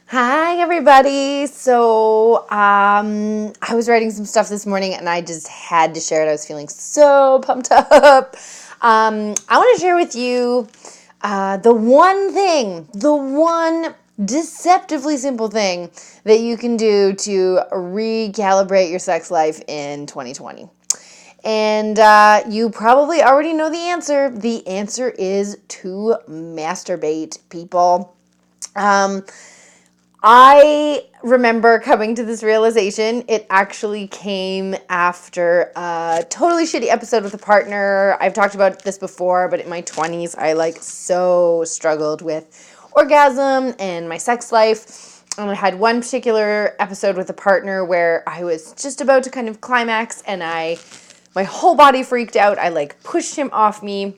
Hi, everybody. So I was writing some stuff this morning and I just had to share it. I was feeling so pumped up. I want to share with you the one deceptively simple thing that you can do to recalibrate your sex life in 2020. And you probably already know the answer. The answer is to masturbate, people. I remember coming to this realization. It actually came after a totally shitty episode with a partner. I've talked about this before, but in my 20s, I so struggled with orgasm and my sex life. And I had one particular episode with a partner where I was just about to kind of climax and my whole body freaked out. I pushed him off me.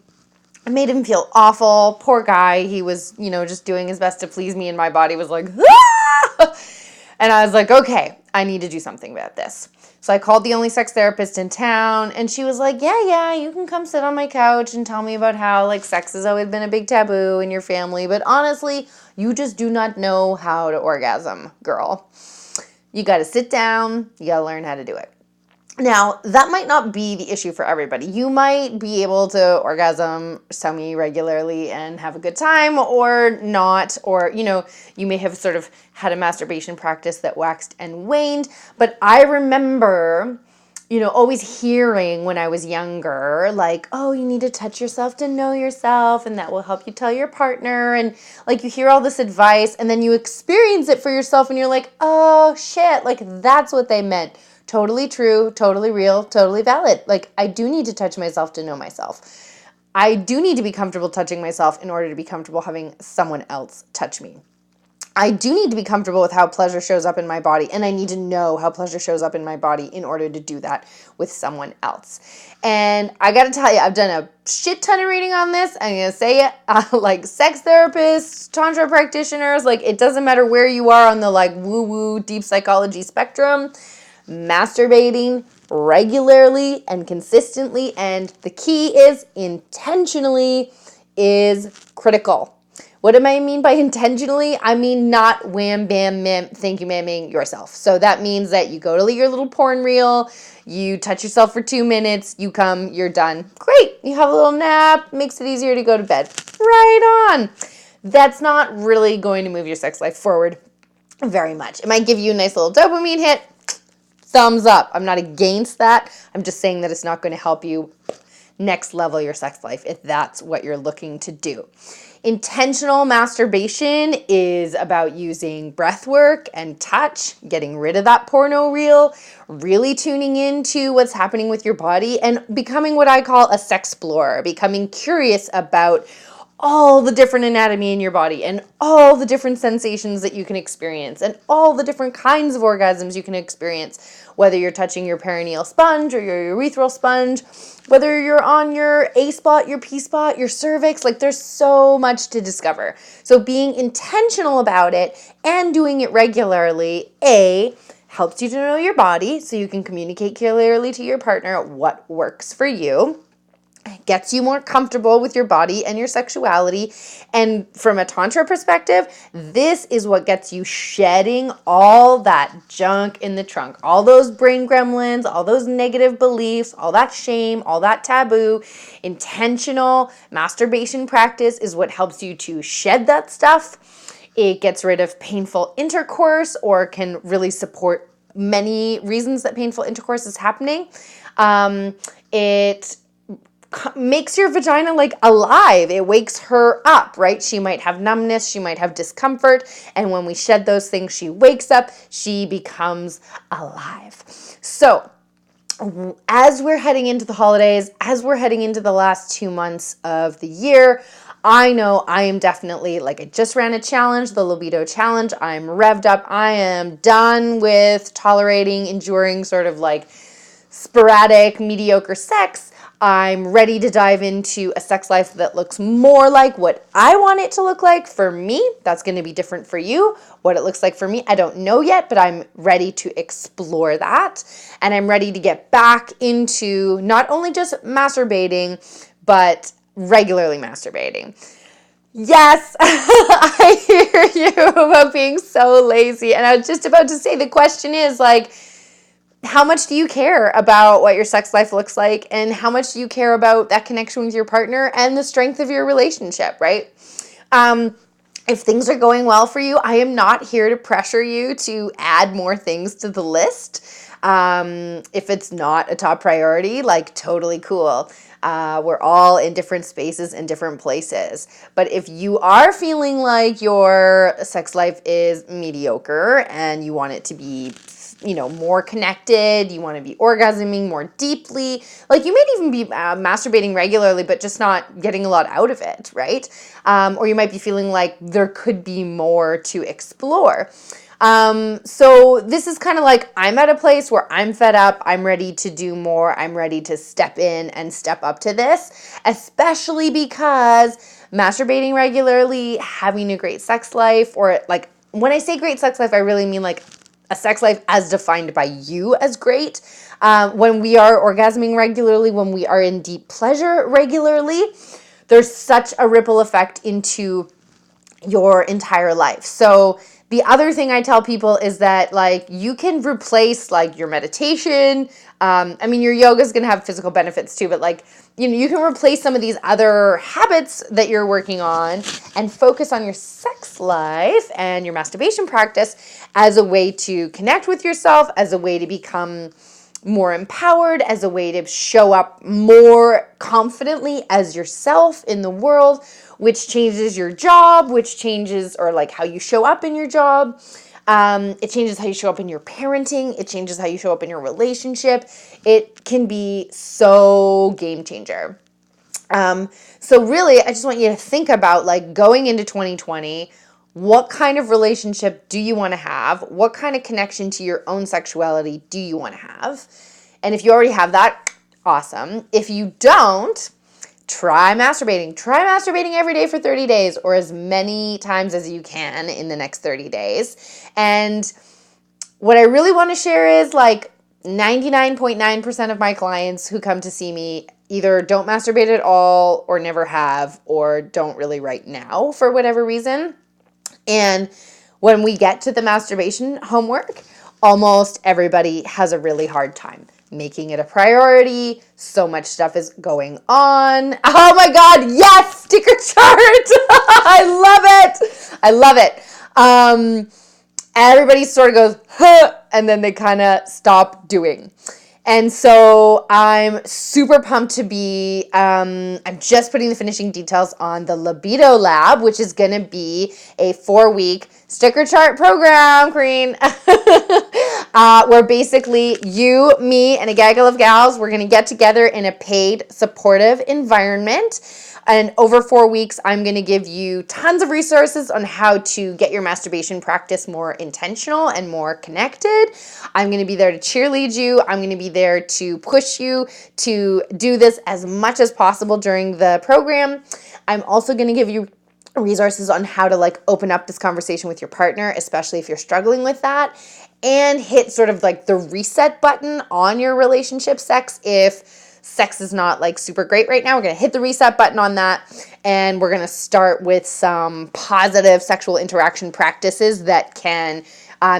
I made him feel awful. Poor guy. He was, just doing his best to please me, and my body was like, ah! And I was like, okay, I need to do something about this. So I called the only sex therapist in town, and she was like, yeah, you can come sit on my couch and tell me about how, sex has always been a big taboo in your family, but honestly, you just do not know how to orgasm, girl. You got to sit down. You got to learn how to do it. Now, that might not be the issue for everybody. You might be able to orgasm semi-regularly and have a good time or not, or, you may have sort of had a masturbation practice that waxed and waned. But I remember, always hearing when I was younger, oh, you need to touch yourself to know yourself, and that will help you tell your partner. And you hear all this advice, and then you experience it for yourself, and you're like, oh, shit, that's what they meant. Totally true, totally real, totally valid. I do need to touch myself to know myself. I do need to be comfortable touching myself in order to be comfortable having someone else touch me. I do need to be comfortable with how pleasure shows up in my body, and I need to know how pleasure shows up in my body in order to do that with someone else. And I gotta tell you, I've done a shit ton of reading on this. I'm gonna say it, sex therapists, tantra practitioners, it doesn't matter where you are on the woo-woo deep psychology spectrum. Masturbating regularly and consistently, and the key is intentionally, is critical. What do I mean by intentionally? I mean not wham, bam, mim, thank you, mamming yourself. So that means that you go to your little porn reel, you touch yourself for 2 minutes, you come, you're done. Great, you have a little nap, makes it easier to go to bed. Right on. That's not really going to move your sex life forward very much. It might give you a nice little dopamine hit. Thumbs up. I'm not against that. I'm just saying that it's not going to help you next level your sex life if that's what you're looking to do. Intentional masturbation is about using breath work and touch, getting rid of that porno reel, really tuning into what's happening with your body, and becoming what I call a sexplorer, becoming curious about all the different anatomy in your body and all the different sensations that you can experience and all the different kinds of orgasms you can experience, whether you're touching your perineal sponge or your urethral sponge, whether you're on your A spot, your P spot, your cervix. There's so much to discover. So being intentional about it and doing it regularly, helps you to know your body so you can communicate clearly to your partner what works for you. Gets you more comfortable with your body and your sexuality. And from a tantra perspective, this is what gets you shedding all that junk in the trunk, all those brain gremlins, all those negative beliefs, all that shame, all that taboo. Intentional masturbation practice is what helps you to shed that stuff. It gets rid of painful intercourse, or can really support many reasons that painful intercourse is happening. It makes your vagina alive. It wakes her up, right? She might have numbness, she might have discomfort, and when we shed those things, she wakes up, she becomes alive. So as we're heading into the holidays, as we're heading into the last 2 months of the year, I know I am definitely, I just ran a challenge, the libido challenge. I'm revved up. I am done with tolerating, enduring sort of sporadic, mediocre sex. I'm ready to dive into a sex life that looks more like what I want it to look like for me. That's going to be different for you. What it looks like for me, I don't know yet, but I'm ready to explore that. And I'm ready to get back into not only just masturbating, but regularly masturbating. Yes, I hear you. about being so lazy. And I was just about to say, the question is like, how much do you care about what your sex life looks like? And how much do you care about that connection with your partner and the strength of your relationship, right? If things are going well for you, I am not here to pressure you to add more things to the list. If it's not a top priority, like totally cool. We're all in different spaces and different places. But if you are feeling like your sex life is mediocre and you want it to be more connected, you want to be orgasming more deeply, like you might even be masturbating regularly, but just not getting a lot out of it, right? Or you might be feeling like there could be more to explore. So this is kind of like, I'm at a place where I'm fed up, I'm ready to do more, I'm ready to step in and step up to this, especially because masturbating regularly, having a great sex life, or like, when I say great sex life, I really mean like a sex life as defined by you as great. When we are orgasming regularly, when we are in deep pleasure regularly, there's such a ripple effect into your entire life. So the other thing I tell people is that like you can replace like your meditation. Your yoga is going to have physical benefits too, but like, you can replace some of these other habits that you're working on and focus on your sex life and your masturbation practice as a way to connect with yourself, as a way to become more empowered, as a way to show up more confidently as yourself in the world, which changes your job, which changes or like how you show up in your job. It changes how you show up in your parenting. It changes how you show up in your relationship. It can be so game changer. So really, I just want you to think about like going into 2020, what kind of relationship do you want to have? What kind of connection to your own sexuality do you want to have? And if you already have that, awesome. If you don't, try masturbating. Try masturbating every day for 30 days or as many times as you can in the next 30 days. And what I really want to share is like 99.9% of my clients who come to see me either don't masturbate at all or never have or don't really right now for whatever reason. And when we get to the masturbation homework, almost everybody has a really hard time making it a priority. So much stuff is going on. Oh my God, yes, sticker chart. I love it. Everybody sort of goes, huh, and then they kind of stop doing. And so I'm super pumped to be, I'm just putting the finishing details on the Libido Lab, which is going to be a 4-week sticker chart program, Queen, where basically you, me, and a gaggle of gals, we're going to get together in a paid, supportive environment. And over 4 weeks, I'm going to give you tons of resources on how to get your masturbation practice more intentional and more connected. I'm going to be there to cheerlead you. I'm going to be there to push you to do this as much as possible during the program. I'm also going to give you resources on how to like open up this conversation with your partner, especially if you're struggling with that, and hit sort of like the reset button on your relationship sex if sex is not like super great right now. We're going to hit the reset button on that, and we're going to start with some positive sexual interaction practices that can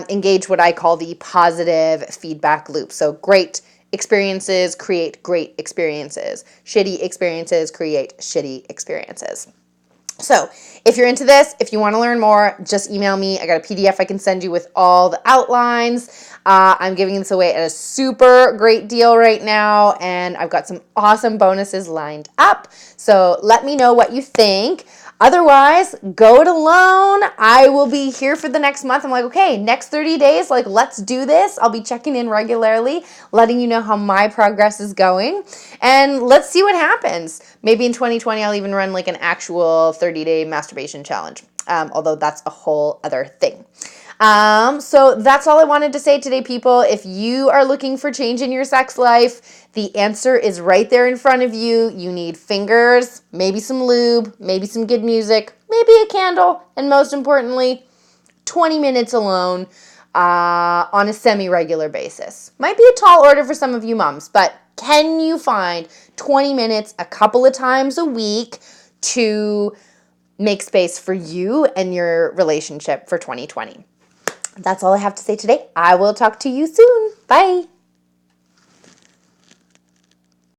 engage what I call the positive feedback loop. So great experiences create great experiences. Shitty experiences create shitty experiences. So if you're into this, if you want to learn more, just email me. I got a PDF I can send you with all the outlines. I'm giving this away at a super great deal right now, and I've got some awesome bonuses lined up. So let me know what you think. Otherwise, go it alone. I will be here for the next month. I'm like, okay, next 30 days, like, let's do this. I'll be checking in regularly, letting you know how my progress is going, and let's see what happens. Maybe in 2020, I'll even run like an actual 30-day masturbation challenge, although that's a whole other thing. So that's all I wanted to say today, people. If you are looking for change in your sex life, the answer is right there in front of you. You need fingers, maybe some lube, maybe some good music, maybe a candle, and most importantly, 20 minutes alone on a semi-regular basis. Might be a tall order for some of you moms, but can you find 20 minutes a couple of times a week to make space for you and your relationship for 2020. That's all I have to say today. I will talk to you soon. Bye.